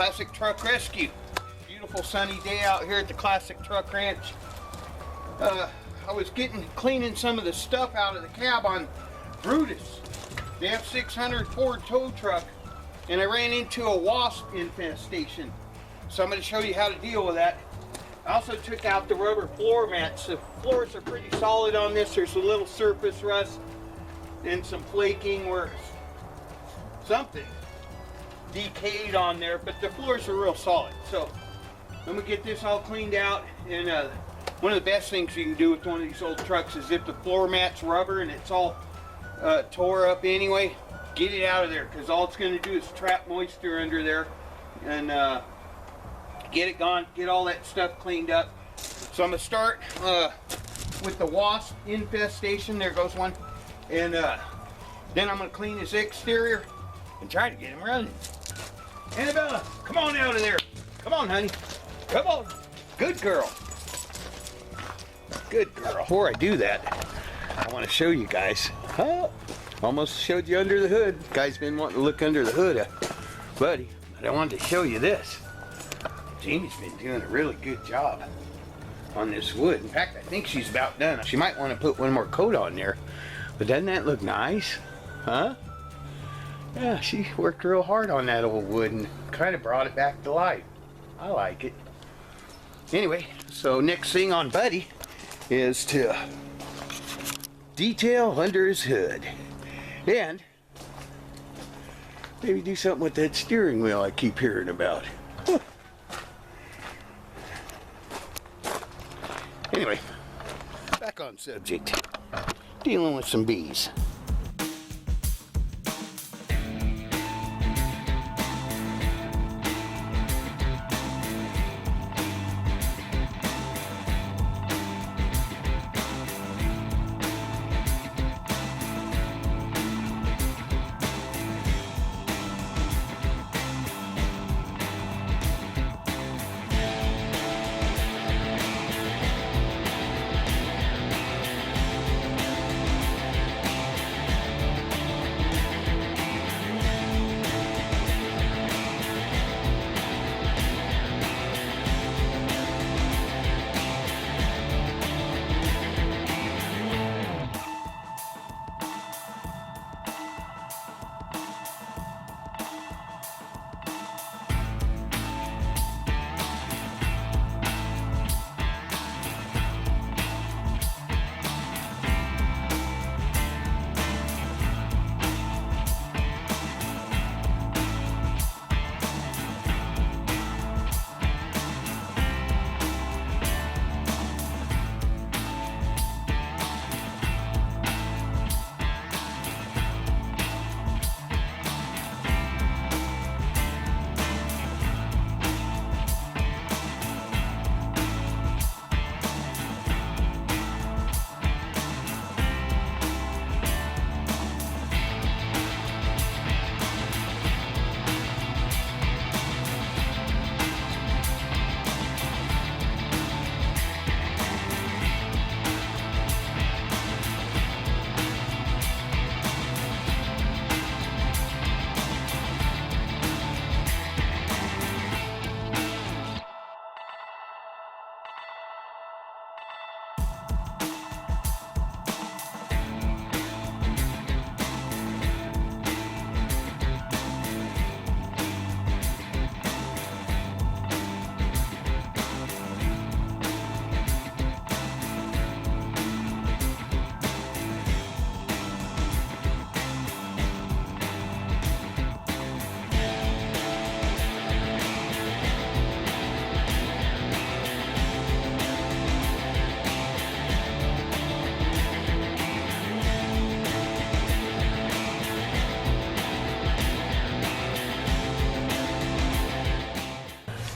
Classic Truck Rescue. Beautiful sunny day out here at the Classic Truck Ranch. I was cleaning some of the stuff out of the cab on Brutus, the F600 Ford tow truck, and I ran into a wasp infestation. So I'm going to show you how to deal with that. I also took out the rubber floor mats. The floors are pretty solid on this. There's a little surface rust and some flaking where something decayed on there, but the floors are real solid. So I'm gonna get this all cleaned out, and one of the best things you can do with one of these old trucks is if the floor mat's rubber and it's all tore up anyway, get it out of there, because all it's going to do is trap moisture under there and get it gone, get all that stuff cleaned up. So I'm going to start with the wasp infestation. There goes one. And then I'm going to clean his exterior and try to get him running. Annabella, come on out of there. Come on, honey. Come on. Good girl. Good girl. Before I do that, I want to show you guys. Almost showed you under the hood. Guy's been wanting to look under the hood, buddy. But I wanted to show you this. Jamie's been doing a really good job on this wood. In fact, I think she's about done. She might want to put one more coat on there. But doesn't that look nice? Huh? Yeah, she worked real hard on that old wood and kind of brought it back to life. I like it. Anyway, so next thing on Buddy is to detail under his hood. And maybe do something with that steering wheel I keep hearing about. Anyway, back on subject. Dealing with some bees.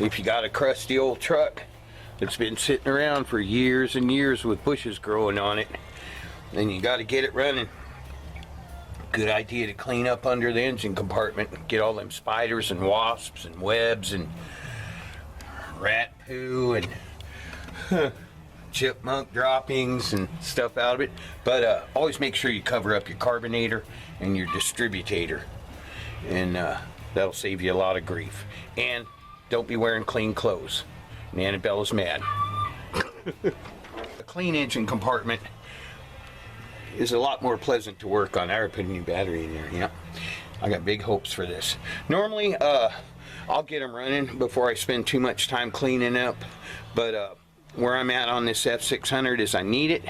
If you got a crusty old truck that's been sitting around for years and years with bushes growing on it, then you got to get it running. Good idea to clean up under the engine compartment, get all them spiders and wasps and webs and rat poo and chipmunk droppings and stuff out of it. But always make sure you cover up your carbonator and your distributor, and that'll save you a lot of grief. And don't be wearing clean clothes. And Annabella's mad. A clean engine compartment is a lot more pleasant to work on. I already put a new battery in there. Yeah, I got big hopes for this. Normally, I'll get them running before I spend too much time cleaning up. But where I'm at on this F600 is I need it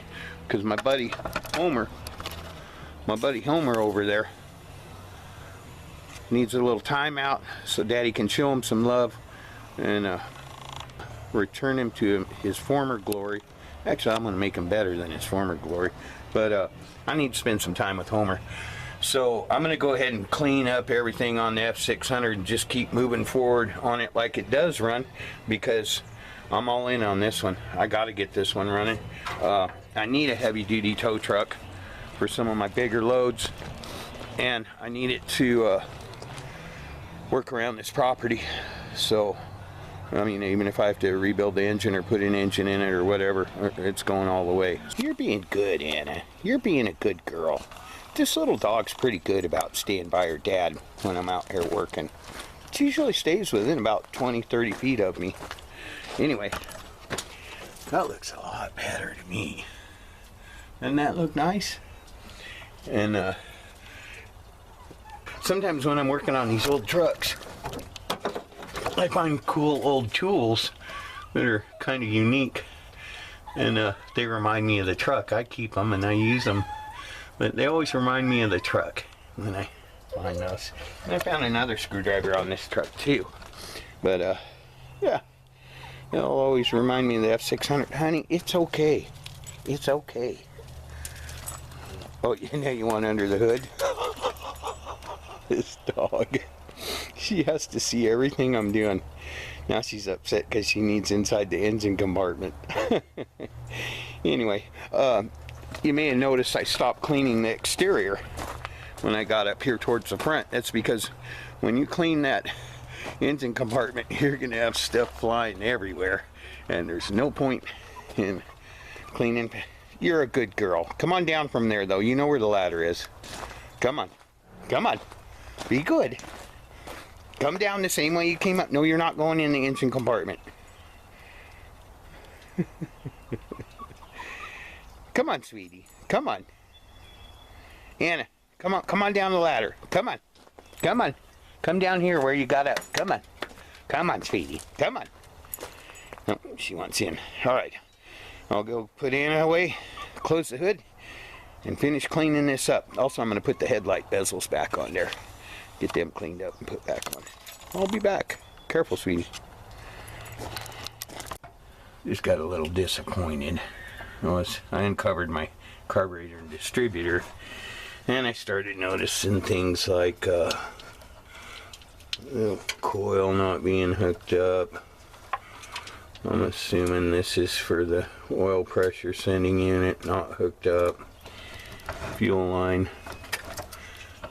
because my buddy Homer over there needs a little timeout so Daddy can show him some love and return him to his former glory. Actually, I'm going to make him better than his former glory, but I need to spend some time with Homer. So I'm going to go ahead and clean up everything on the F600 and just keep moving forward on it like it does run, because I'm all in on this one. I got to get this one running. I need a heavy duty tow truck for some of my bigger loads, and I need it to work around this property. So I mean, even if I have to rebuild the engine or put an engine in it or whatever, it's going all the way. You're being good, Anna. You're being a good girl. This little dog's pretty good about staying by her dad when I'm out here working. She usually stays within about 20-30 feet of me. Anyway, that looks a lot better to me. Doesn't that look nice? And sometimes when I'm working on these old trucks, I find cool old tools that are kind of unique, and they remind me of the truck. I keep them and I use them, but they always remind me of the truck when I find those. And I found another screwdriver on this truck too, but yeah, it'll always remind me of the F600. Honey, it's okay. It's okay. Oh, now you want under the hood? This dog. She has to see everything I'm doing. Now she's upset because she needs inside the engine compartment. Anyway, you may have noticed I stopped cleaning the exterior when I got up here towards the front. That's because when you clean that engine compartment, you're going to have stuff flying everywhere. And there's no point in cleaning. You're a good girl. Come on down from there, though. You know where the ladder is. Come on. Come on. Be good. Come down the same way you came up. No, you're not going in the engine compartment. Come on, sweetie. Come on. Anna, come on down the ladder. Come on. Come on. Come down here where you got up. Come on. Come on, sweetie. Come on. Oh, she wants in. All right. I'll go put Anna away, close the hood, and finish cleaning this up. Also, I'm going to put the headlight bezels back on there. Get them cleaned up and put back on. I'll be back. Careful, sweetie. Just got a little disappointed. I uncovered my carburetor and distributor, and I started noticing things like the coil not being hooked up. I'm assuming this is for the oil pressure sending unit, not hooked up. Fuel line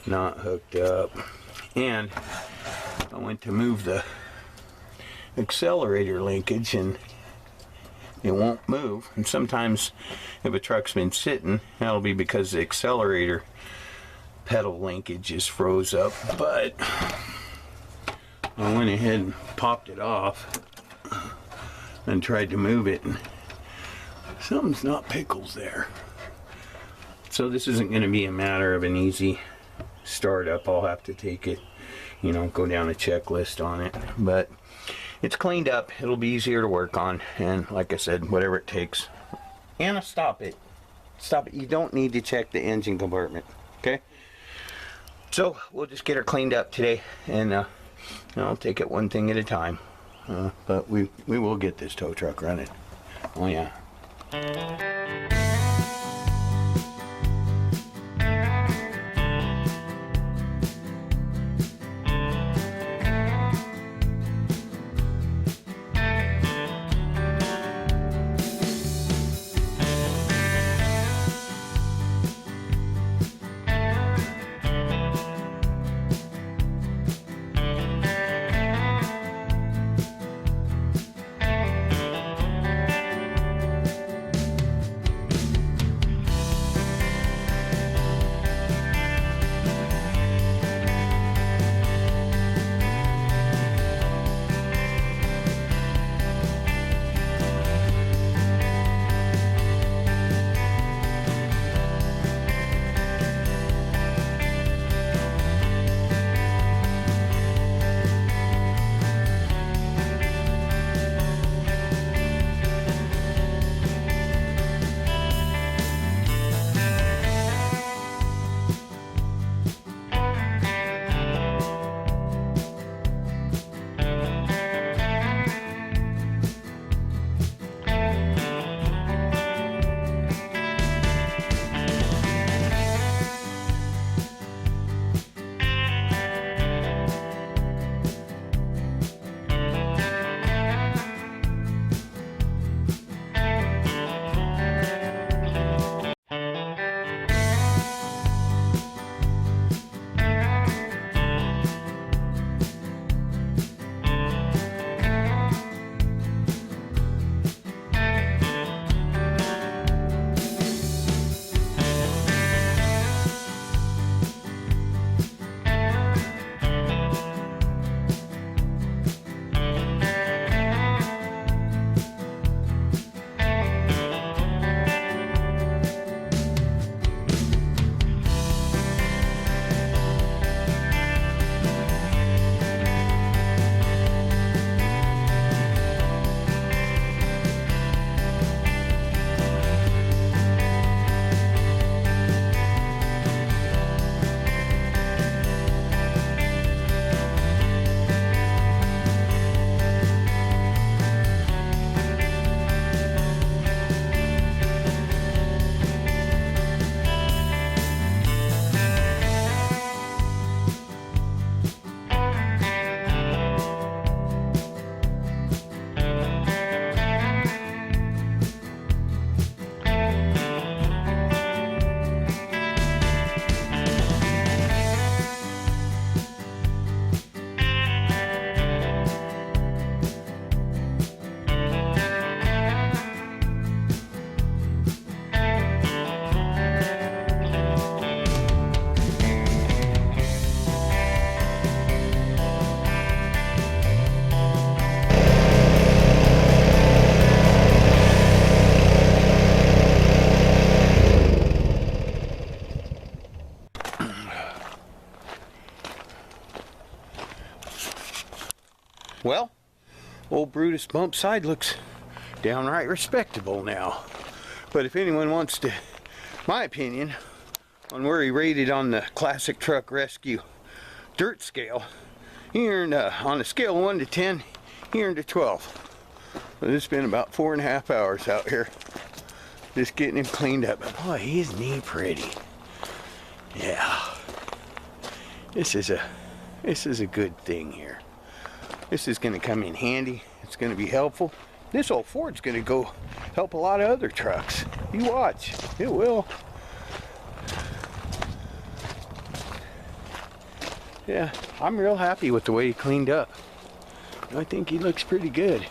not hooked up. And I went to move the accelerator linkage and it won't move. And sometimes if a truck's been sitting, that'll be because the accelerator pedal linkage is froze up. But I went ahead and popped it off and tried to move it, and something's not pickles there. So this isn't going to be a matter of an easy startup. I'll have to take it, you know, go down a checklist on it, but it's cleaned up. It'll be easier to work on, and like I said, whatever it takes. Anna, stop it. Stop it. You don't need to check the engine compartment, okay? So we'll just get her cleaned up today, and I'll take it one thing at a time. But we will get this tow truck running. Oh yeah. Old Brutus Bumpside looks downright respectable now. But if anyone wants to, my opinion, on where he rated on the classic truck rescue dirt scale, he earned, on a scale of 1 to 10, he earned a 12. But it's been about 4.5 hours out here just getting him cleaned up. But boy, isn't he pretty? Yeah. This is a good thing here. This is going to come in handy. It's going to be helpful. This old Ford's going to go help a lot of other trucks. You watch. It will. Yeah, I'm real happy with the way he cleaned up. I think he looks pretty good.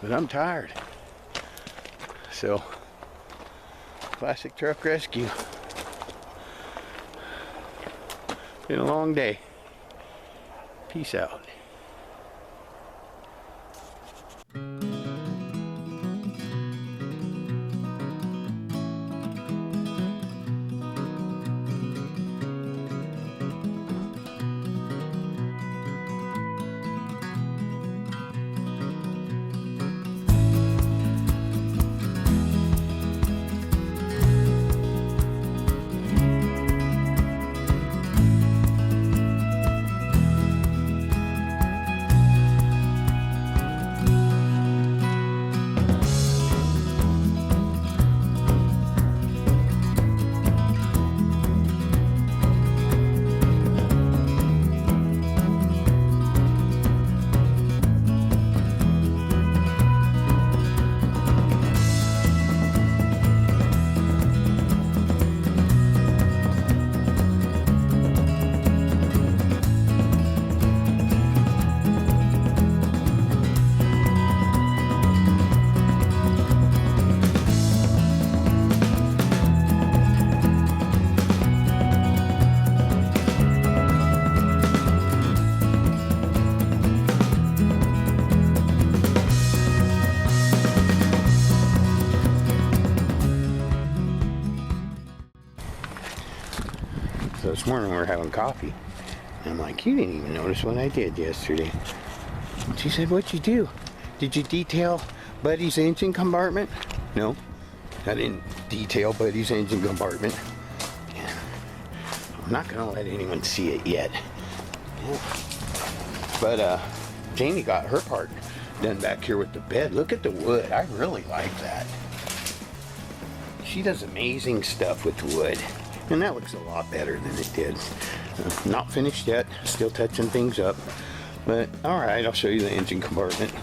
But I'm tired. So, classic truck rescue. Been a long day. Peace out. So this morning we were having coffee. And I'm like, you didn't even notice what I did yesterday. And she said, what'd you do? Did you detail Buddy's engine compartment? No, I didn't detail Buddy's engine compartment. Yeah. I'm not gonna let anyone see it yet. Yeah. But Jamie got her part done back here with the bed. Look at the wood. I really like that. She does amazing stuff with the wood. And that looks a lot better than it did. Not finished yet, still touching things up. But alright, I'll show you the engine compartment.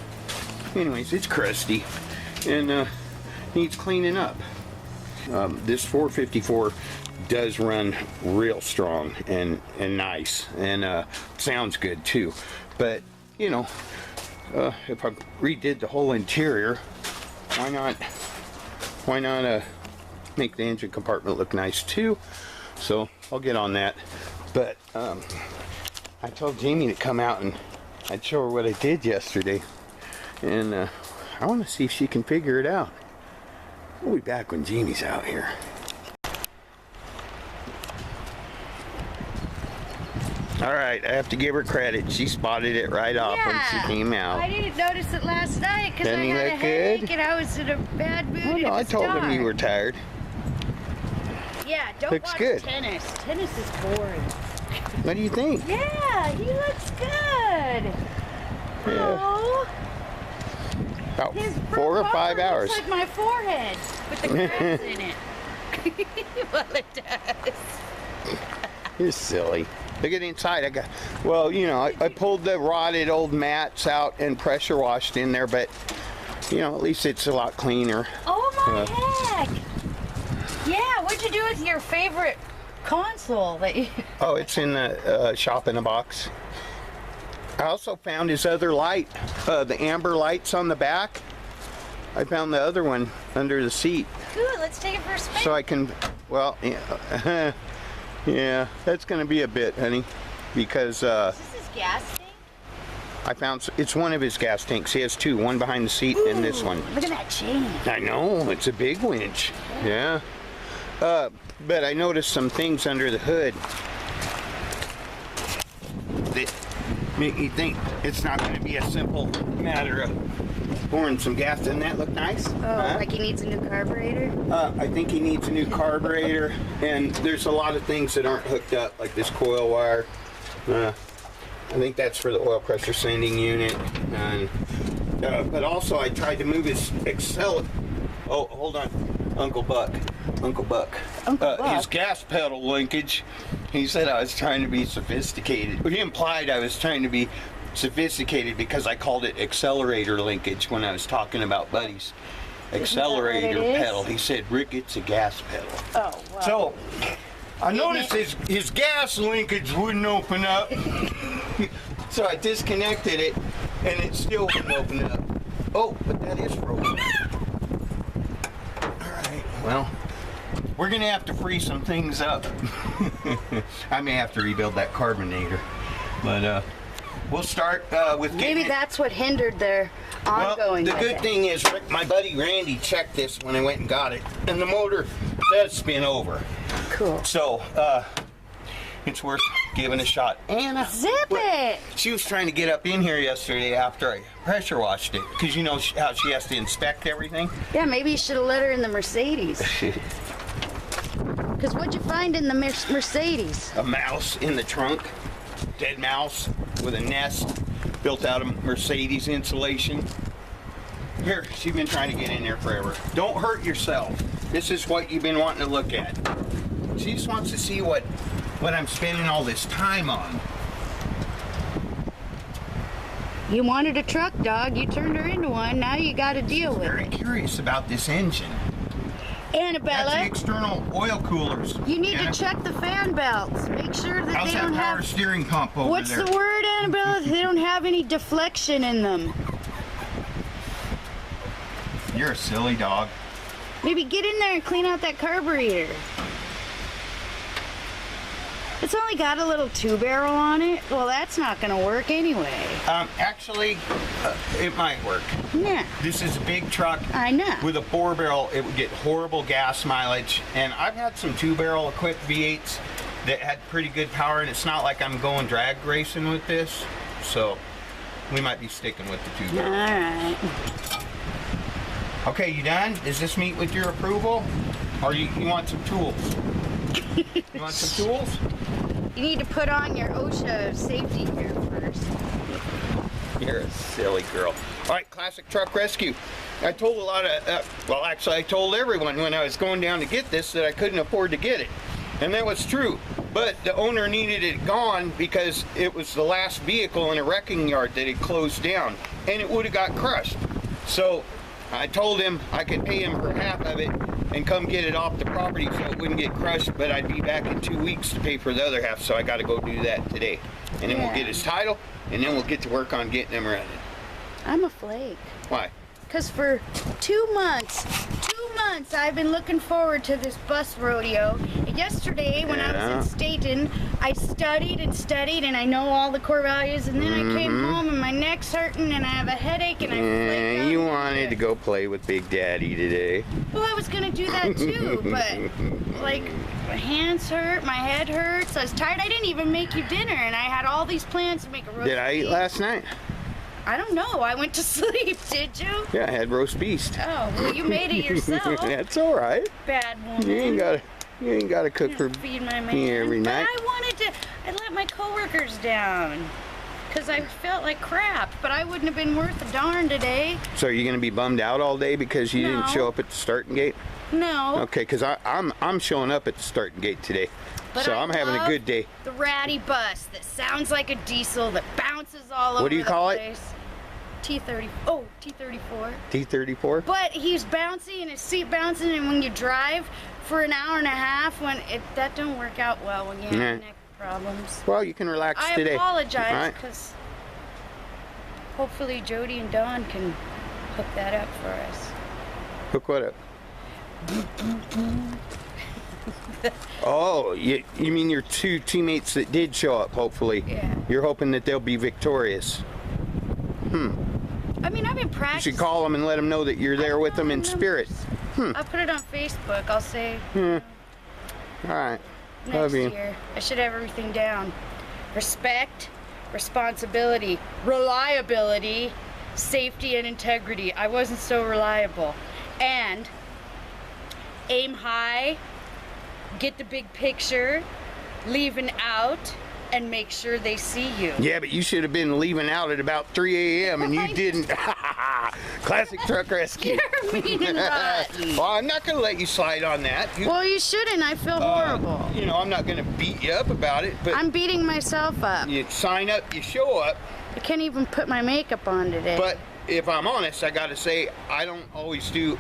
Anyways, it's crusty and needs cleaning up. This 454 does run real strong and nice and sounds good too. But you know, if I redid the whole interior, why not make the engine compartment look nice too? So I'll get on that. But I told Jamie to come out and I'd show her what I did yesterday, and I want to see if she can figure it out. We'll be back when Jamie's out here. Alright, I have to give her credit. She spotted it right off when she came out. I didn't notice it last night because I had a headache and I was in a bad mood. Oh, no, I told him you were tired. Yeah, don't looks watch good. tennis. Tennis is boring. What do you think? Yeah, he looks good. Yeah. Oh. About His 4 or 5 hours. Looks like my forehead with the cracks in it. Well, it does. You're silly. Look at the inside. Well, you know, I pulled the rotted old mats out and pressure washed in there, but you know, at least it's a lot cleaner. Oh my heck! Yeah, what'd you do with your favorite console that you? Oh, it's in the shop in a box. I also found his other light, the amber lights on the back. I found the other one under the seat. Good, let's take it for a spin. So I can, well, yeah, yeah, that's going to be a bit, honey, because Is this his gas tank? I found it's one of his gas tanks. He has two, one behind the seat and this one. Look at that chain. I know, it's a big winch. Yeah. But I noticed some things under the hood. make you think it's not going to be a simple matter of pouring some gas. Doesn't that look nice? Oh, like he needs a new carburetor? I think he needs a new carburetor, and there's a lot of things that aren't hooked up, like this coil wire. I think that's for the oil pressure sending unit. And, but also I tried to move his accelerator. Oh, hold on. Uncle Buck. His gas pedal linkage. He said I was trying to be sophisticated. He implied I was trying to be sophisticated because I called it accelerator linkage when I was talking about Buddy's accelerator pedal. He said, Rick, it's a gas pedal. Oh, wow. So I noticed his gas linkage wouldn't open up. So I disconnected it and it still wouldn't open up. Oh, but that is frozen. Alright, well, we're gonna have to free some things up. I may have to rebuild that carbonator. But we'll start with maybe that's what hindered their ongoing. Well, the good thing is, my buddy Randy checked this when I went and got it, and the motor does spin over. Cool. So, it's worth giving a shot. Anna, zip it! She was trying to get up in here yesterday after I pressure washed it, because you know how she has to inspect everything. Yeah, maybe you should have let her in the Mercedes. Because what'd you find in the Mercedes? A mouse in the trunk. Dead mouse with a nest built out of Mercedes insulation. Here, she's been trying to get in there forever. Don't hurt yourself. This is what you've been wanting to look at. She just wants to see what I'm spending all this time on. You wanted a truck, dog. You turned her into one. Now you got to deal with it. Very curious about this engine. Annabella, that's the external oil coolers. You need to check the fan belts. Make sure that how's they don't power have steering pump over what's there? the word, Annabella? They don't have any deflection in them. You're a silly dog. Maybe get in there and clean out that carburetor. It's only got a little 2-barrel on it. Well, that's not going to work anyway. Actually, it might work. Yeah. This is a big truck. I know. With a 4-barrel, it would get horrible gas mileage. And I've had some 2-barrel equipped V8s that had pretty good power, and it's not like I'm going drag racing with this. So, we might be sticking with the 2-barrel. All right. Okay, you done? Does this meet with your approval? Or you want some tools? You want some tools? You need to put on your OSHA safety gear first. You're a silly girl. All right, classic truck rescue. I told a lot of, well, actually, I told everyone when I was going down to get this that I couldn't afford to get it. And that was true. But the owner needed it gone because it was the last vehicle in a wrecking yard that had closed down. And it would have got crushed. So I told him I could pay him for half of it and come get it off the property so it wouldn't get crushed, but I'd be back in 2 weeks to pay for the other half, so I got to go do that today. And then we'll get his title, and then we'll get to work on getting him running. I'm a flake. Why? Because for 2 months, I've been looking forward to this bus rodeo. And yesterday, when I was in Staten, I studied, and I know all the core values, and then I came home, and my neck's hurting, and I have a headache, and I flaked out. You wanted to go play with Big Daddy today. Well, I was going to do that too, but, like, my hands hurt, my head hurts, I was tired. I didn't even make you dinner, and I had all these plans to make a roast Did I eat beef. last night? I don't know. I went to sleep, did you? Yeah, I had roast beef. Oh, well, you made it yourself. That's all right. Bad woman. You ain't gotta cook for feed my man. me every night. But I let my coworkers down because I felt like crap. But I wouldn't have been worth a darn today. So are you gonna be bummed out all day because you didn't show up at the starting gate? No. Okay, because I'm showing up at the starting gate today. But so I'm having a good day. The ratty bus that sounds like a diesel that bounces all over the place. What do you call it? T30. Oh, T34. T34? But he's bouncy and his seat bouncing, and when you drive for an hour and a half, that don't work out well when you have neck problems. Well, you can relax today. I apologize because hopefully Jody and Dawn can hook that up for us. Hook what up? Oh, you mean your 2 teammates that did show up, hopefully. Yeah. You're hoping that they'll be victorious. I mean, I've been practicing. You should call them and let them know that you're there with them in spirit. I'll put it on Facebook. I'll say, All right. next Love you. year, I should have everything down. Respect, responsibility, reliability, safety, and integrity. I wasn't so reliable. And aim high, get the big picture, leaving out, and make sure they see you. Yeah, but you should have been leaving out at about 3 a.m. and you didn't. Classic truck rescue. You're mean and rotten. Well, I'm not going to let you slide on that. Well, you shouldn't. I feel horrible. You know, I'm not going to beat you up about it, but I'm beating myself up. you sign up, you show up. I can't even put my makeup on today. But if I'm honest, I got to say, I don't always do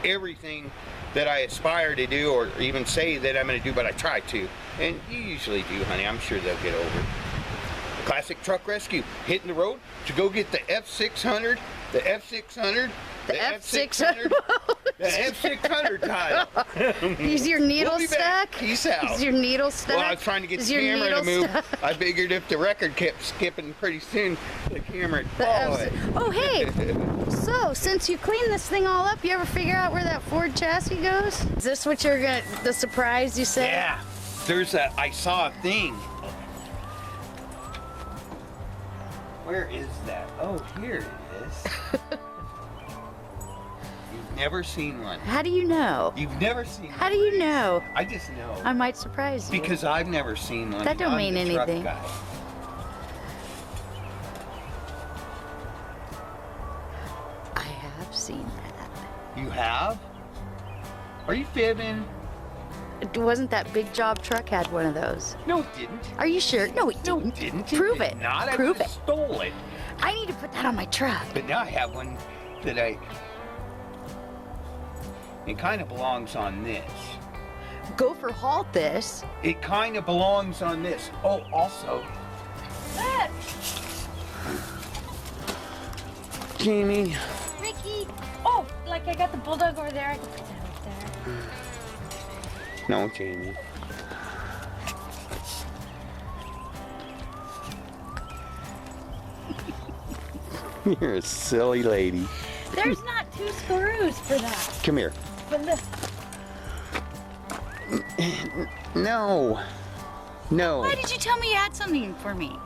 everything that I aspire to do or even say that I'm going to do, but I try to. And you usually do, honey. I'm sure they'll get over it. Classic truck rescue. Hitting the road to go get the F600, the F600, the F600. The F600 tile. Is your needle We'll be stuck? back. Peace out. Is your needle stuck? Well, I was trying to get Is the your camera to needle move. stuck? I figured if the record kept skipping pretty soon, the camera would The follow F- it. Oh, hey. So, since you clean this thing all up, you ever figure out where that Ford chassis goes? Is this what you're gonna, the surprise you said? Yeah. There's a, I saw a thing. Where is that? Oh, here it is. You've never seen one. How do you know? You've never seen one. How do you know? I just know. I might surprise you. Because I've never seen one. That don't I'm mean the truck anything. guy. I have seen that. You have? Are you fibbing? Wasn't that Big Job truck had one of those? No, it didn't. Are you sure? No, it No, didn't. it didn't. Prove It it. did not. Prove I it. just stole it. I need to put that on my truck. But now I have one that it kind of belongs on this. Go for halt this. It kind of belongs on this. Oh, also, Jamie. Ricky. Oh, like I got the bulldog over there. I can put that up there. No, Jamie. You're a silly lady. There's not 2 screws for that. Come here. But look. No. No. Why did you tell me you had something for me?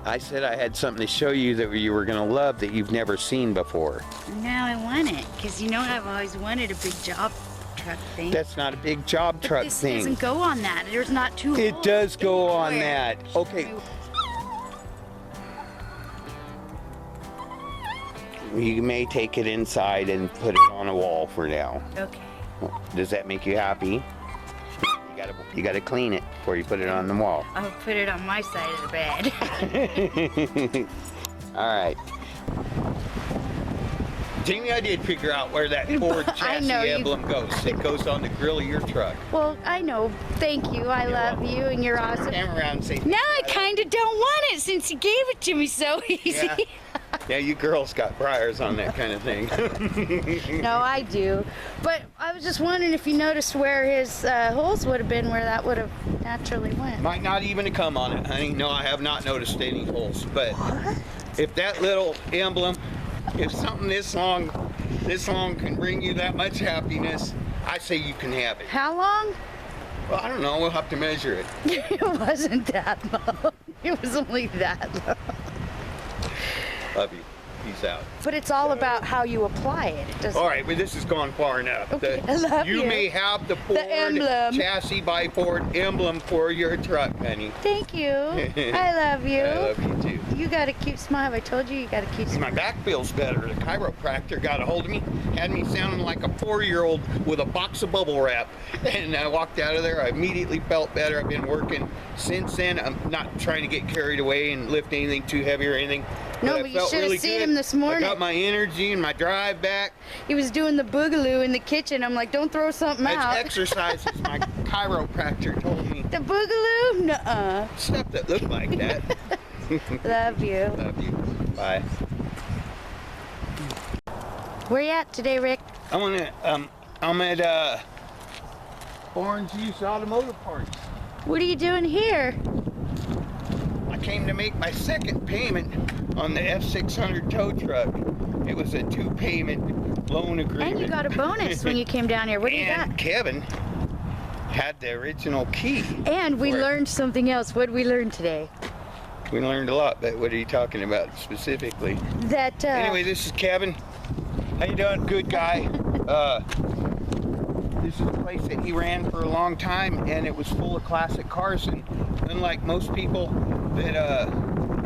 I said I had something to show you that you were going to love that you've never seen before. Now I want it, because you know I've always wanted a big job truck thing. That's not a big job truck this thing. doesn't go on that. There's not 2 It holes does go on anywhere. that. Okay. You may take it inside and put it on a wall for now. Okay. Does that make you happy? You gotta clean it before you put it on the wall. I'll put it on my side of the bed. All right. Jamie, I did figure out where that Ford chassis emblem goes. It goes on the grill of your truck. Well, I know. Thank you. I love you, and you're awesome. Come around and say. Now I kind of don't want it since you gave it to me so easy. Yeah. Yeah, you girls got briars on that kind of thing. No, I do. But I was just wondering if you noticed where his holes would have been, where that would have naturally went. Might not even have come on it, honey. No, I have not noticed any holes. But if that little emblem, if something this long can bring you that much happiness, I say you can have it. How long? Well, I don't know. We'll have to measure it. It wasn't that long. It was only that long. Love you. Peace out. But it's all about how you apply it. It doesn't. All right, but this has gone far enough. Okay, I love you. You may have the Ford emblem. chassis by Ford emblem for your truck, honey. Thank you. I love you. I love you too. You got a cute smile. I told you got a cute smile. My back feels better. The chiropractor got a hold of me, had me sounding like a 4-year-old with a box of bubble wrap. And I walked out of there. I immediately felt better. I've been working since then. I'm not trying to get carried away and lift anything too heavy or anything. No, I but you felt should have really seen good. him this morning. I got my energy and my drive back. He was doing the boogaloo in the kitchen. I'm like, don't throw something It's out. exercises my chiropractor told me. The boogaloo? Nuh-uh. Stuff that looked like that. Love you. Love you. Bye. Where you at today, Rick? I'm at Orange Juice Automotive Parts. What are you doing here? I came to make my second payment on the F600 tow truck. It was a 2-payment loan agreement. And you got a bonus when you came down here. What do you And got? Kevin had the original key. And we for it. learned something else. What did we learn today? We learned a lot, but what are you talking about specifically? That, Anyway, this is Kevin. How you doing? Good guy. This is a place that he ran for a long time, and it was full of classic cars. And unlike most people that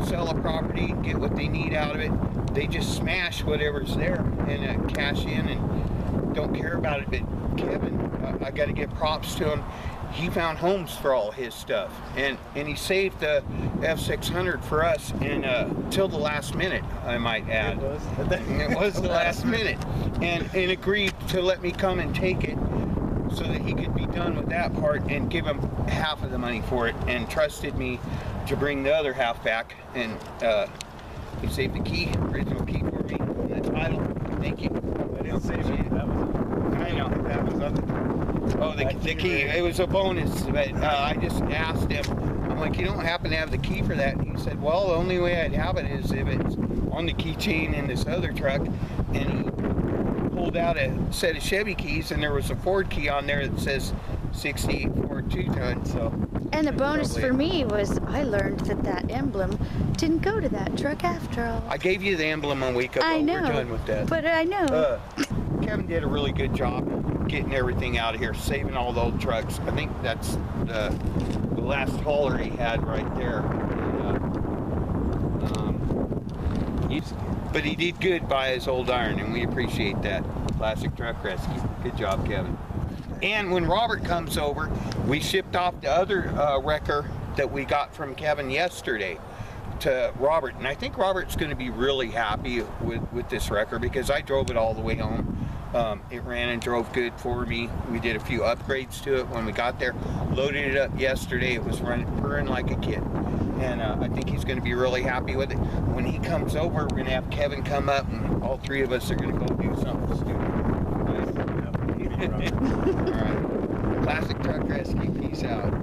sell a property and get what they need out of it, they just smash whatever's there and cash in and don't care about it. But Kevin, I got to give props to him. He found homes for all his stuff, and he saved the F600 for us till the last minute, I might add. It was the last minute, and agreed to let me come and take it so that he could be done with that part and give him half of the money for it, and trusted me to bring the other half back. And he saved the key, original key for me, and the title. Thank you. I didn't save it. I know. That was on the key. It was a bonus, but I just asked him. I'm like, you don't happen to have the key for that? And he said, well, the only way I'd have it is if it's on the keychain in this other truck. And he pulled out a set of Chevy keys, and there was a Ford key on there that says 68 Ford 2-ton. So. And the bonus for me was I learned that emblem didn't go to that truck after all. I gave you the emblem a week ago. I know. We're done with that. But I know. Kevin did a really good job getting everything out of here, saving all the old trucks. I think that's the last hauler he had right there. But he did good by his old iron, and we appreciate that. Classic Truck Rescue. Good job, Kevin. And when Robert comes over, we shipped off the other wrecker that we got from Kevin yesterday to Robert. And I think Robert's going to be really happy with this wrecker, because I drove it all the way home. It ran and drove good for me. We did a few upgrades to it when we got there. Loaded it up yesterday. It was purring like a kid. And I think he's going to be really happy with it. When he comes over, we're going to have Kevin come up, and all three of us are going to go do something stupid. All right. Classic Truck Rescue. Peace out.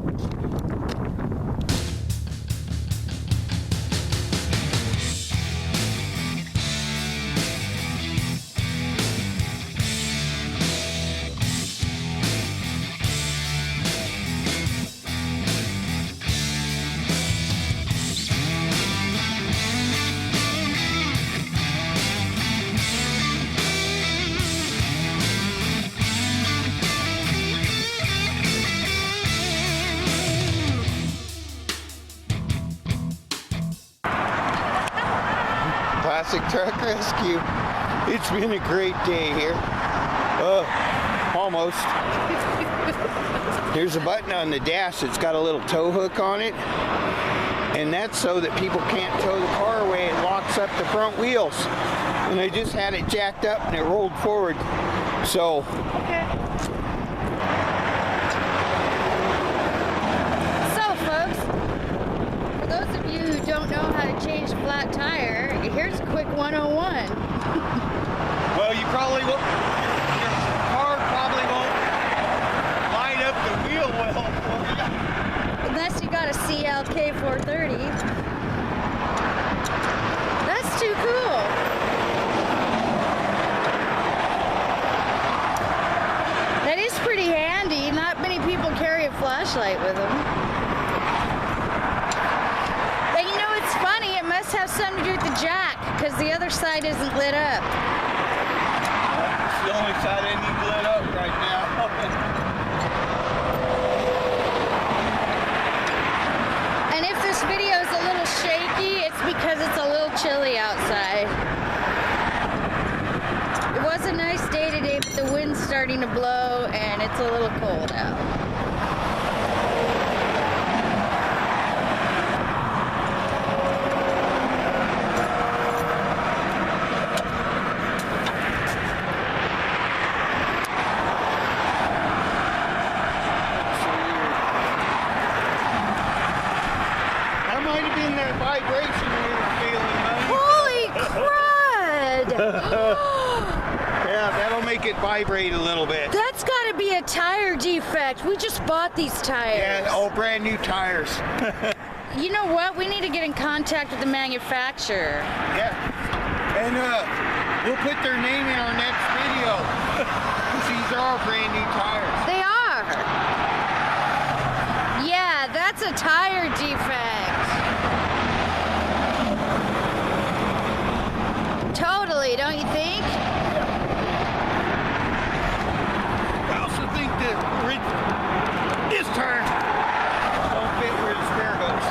Classic Truck Rescue. It's been a great day here. Almost. There's a button on the dash that's got a little tow hook on it, and that's so that people can't tow the car away. It locks up the front wheels. And I just had it jacked up and it rolled forward. So. Okay. So, folks, for those of you who don't know how to change a flat tire, here's a quick 101. Well, you probably won't. Your car probably won't line up the wheel well for you. Unless you got a CLK 430. That's too cool. That is pretty handy. Not many people carry a flashlight with them. And you know, it's funny. It must have something to do with the jack, because the other side isn't lit up. It's the only side I need lit up right now. And if this video is a little shaky, it's because it's a little chilly outside. It was a nice day today, but the wind's starting to blow and it's a little cold out. Yeah, that'll make it vibrate a little bit. That's got to be a tire defect. We just bought these tires. Yeah, all brand new tires. You know what? We need to get in contact with the manufacturer. Yeah, and we'll put their name in our next video. These are all brand new tires. They are. Yeah, that's a tire defect. easily, don't you think? I also think that this tire don't fit where the spare goes.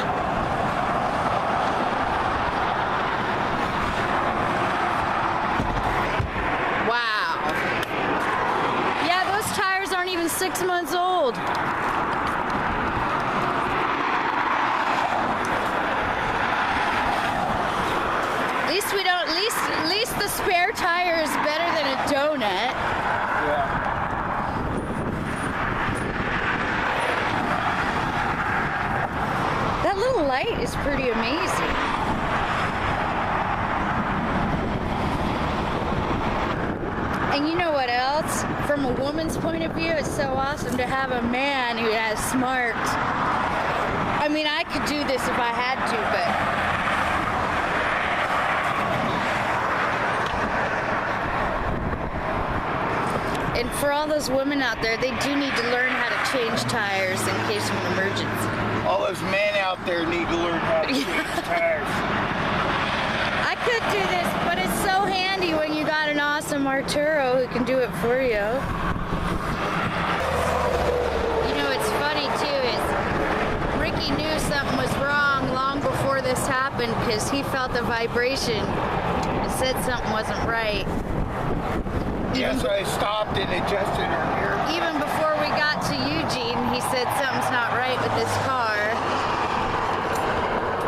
Wow. Yeah, those tires aren't even 6 months old. At least the spare tire is better than a donut. Yeah. That little light is pretty amazing. And you know what else? From a woman's point of view, it's so awesome to have a man who has smarts. I mean, I could do this if I had to, but and for all those women out there, they do need to learn how to change tires in case of an emergency. All those men out there need to learn how to change tires. I could do this, but it's so handy when you got an awesome Arturo who can do it for you. You know, what's funny too is Ricky knew something was wrong long before this happened because he felt the vibration and said something wasn't right. Yes, I stopped and adjusted her gear. Even before we got to Eugene, he said something's not right with this car.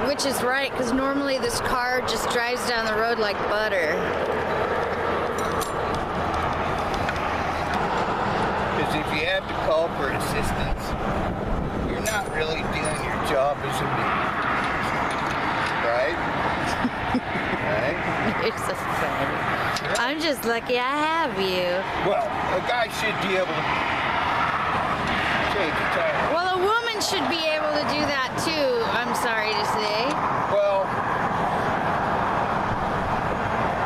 Which is right, because normally this car just drives down the road like butter. Because if you have to call for assistance, you're not really doing your job as a man. Right? Right? You're so funny. I'm just lucky I have you. Well, a guy should be able to change a tire. Well, a woman should be able to do that too, I'm sorry to say. Well,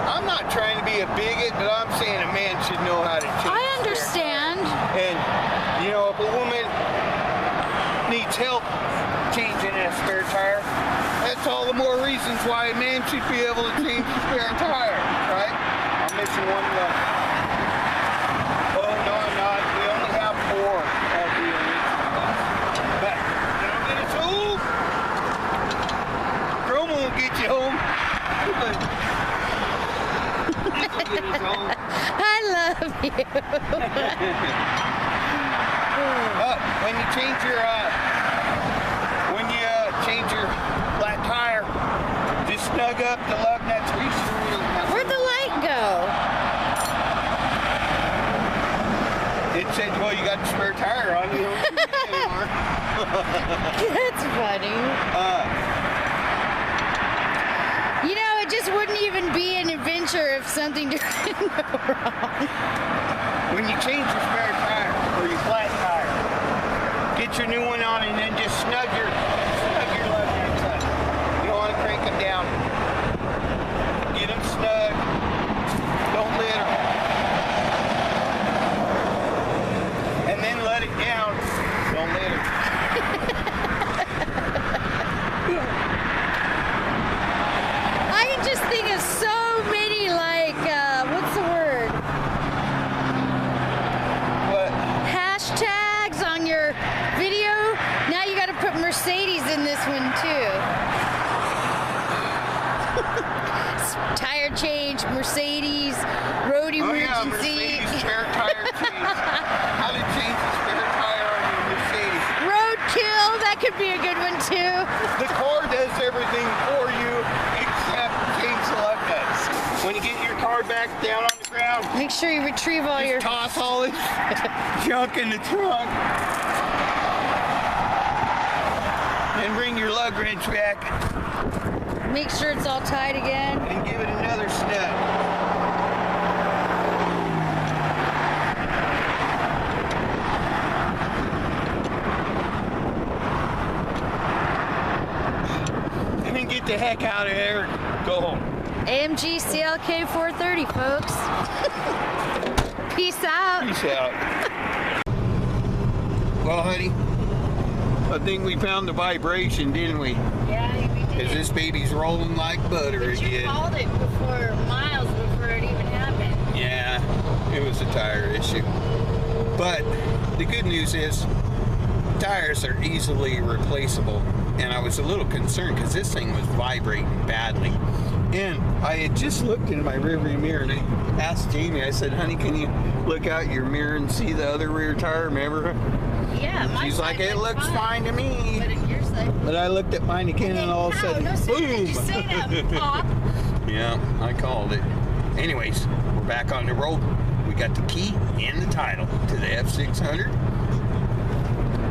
I'm not trying to be a bigot, but I'm saying a man should know how to change. I understand. And, you know, if a woman needs help changing a spare tire, that's all the more reasons why a man should be able to change a spare tire, right? I'm missing one left. Oh, no, I'm not. We only have 4 of the original ones. But, you know, get us home. Chrome won't get you home. But this will get us home. I love you. When you change your flat tire, just snug up the lug nuts. Where'd the light go? It said, well, you got the spare tire on. You don't need it anymore. That's funny. You know, it just wouldn't even be an adventure if something didn't go wrong. When you change your spare tire or your flat tire, get your new one on and then just snug your lug nuts up. You don't want to crank them down. Get them snug. Don't let them. And then let it down. Don't let it. I can just think of so many, like, what's the word? What? Hashtags on your video. Now you got to put Mercedes in this one too. Tire change, Mercedes, road emergency. Mercedes spare tire change. How to change the spare tire on your Mercedes. Roadkill, that could be a good one too. The car does everything for you except change the lug nuts. When you get your car back down on the ground, Make sure you retrieve all your... toss all this junk in the trunk. And bring your lug wrench back Make sure it's all tight again. and give it another snug. And then get the heck out of there and go home. AMG CLK 430, folks. Peace out. Peace out. Well, honey, I think we found the vibration, didn't we? Yeah, we Because did. this baby's rolling like butter But you again. called it before, miles before tire issue. But the good news is tires are easily replaceable, and I was a little concerned because this thing was vibrating badly. And I had just looked in my rearview mirror and I asked Jamie, I said, honey, can you look out your mirror and see the other rear tire? Remember? Yeah, my She's like, it looks fine to me. But in your side. But I looked at mine again and all of a sudden, no, boom! Just say that, Pop. Yeah, I called it. Anyways, we're back on the road. We got the key and the title to the F600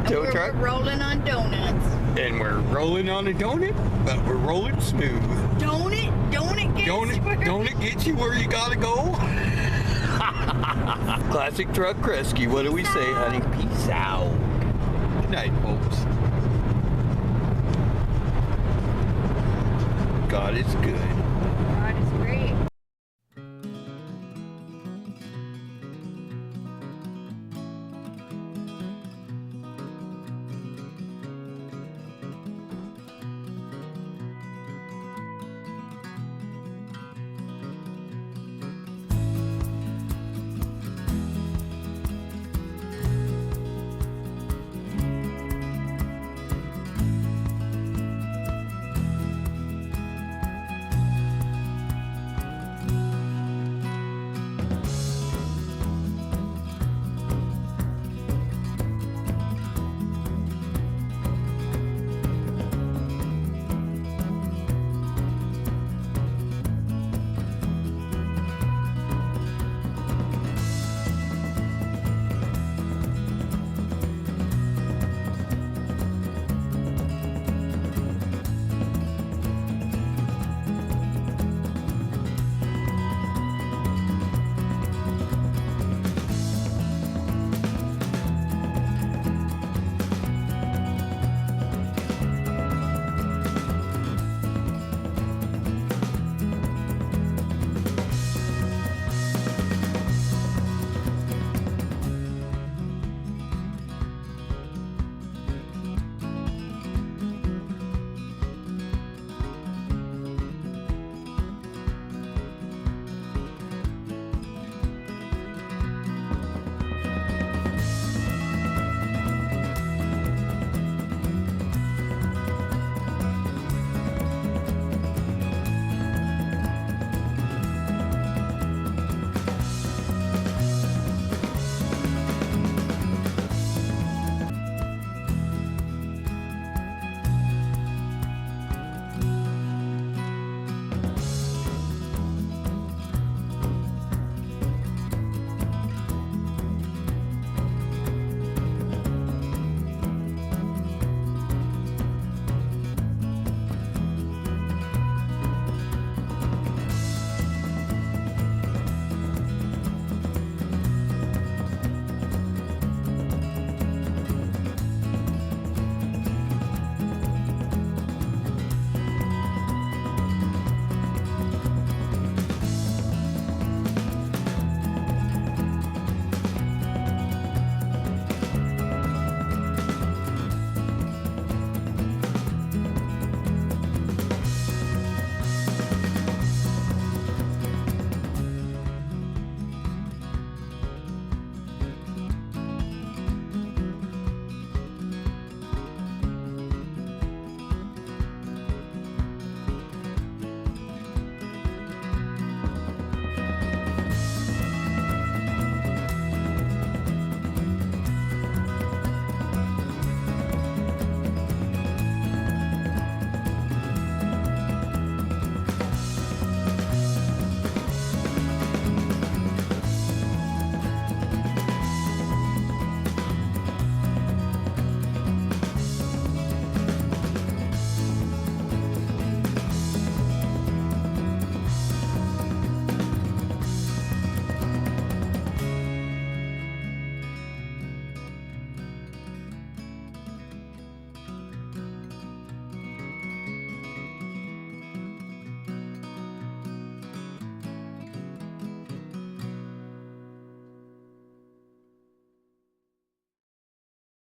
tow truck. We're rolling on donuts. And we're rolling on a donut, but we're rolling smooth. Don't it get you where you gotta go? Classic truck rescue. What do we say, honey? Peace out. Good night, folks. God is good.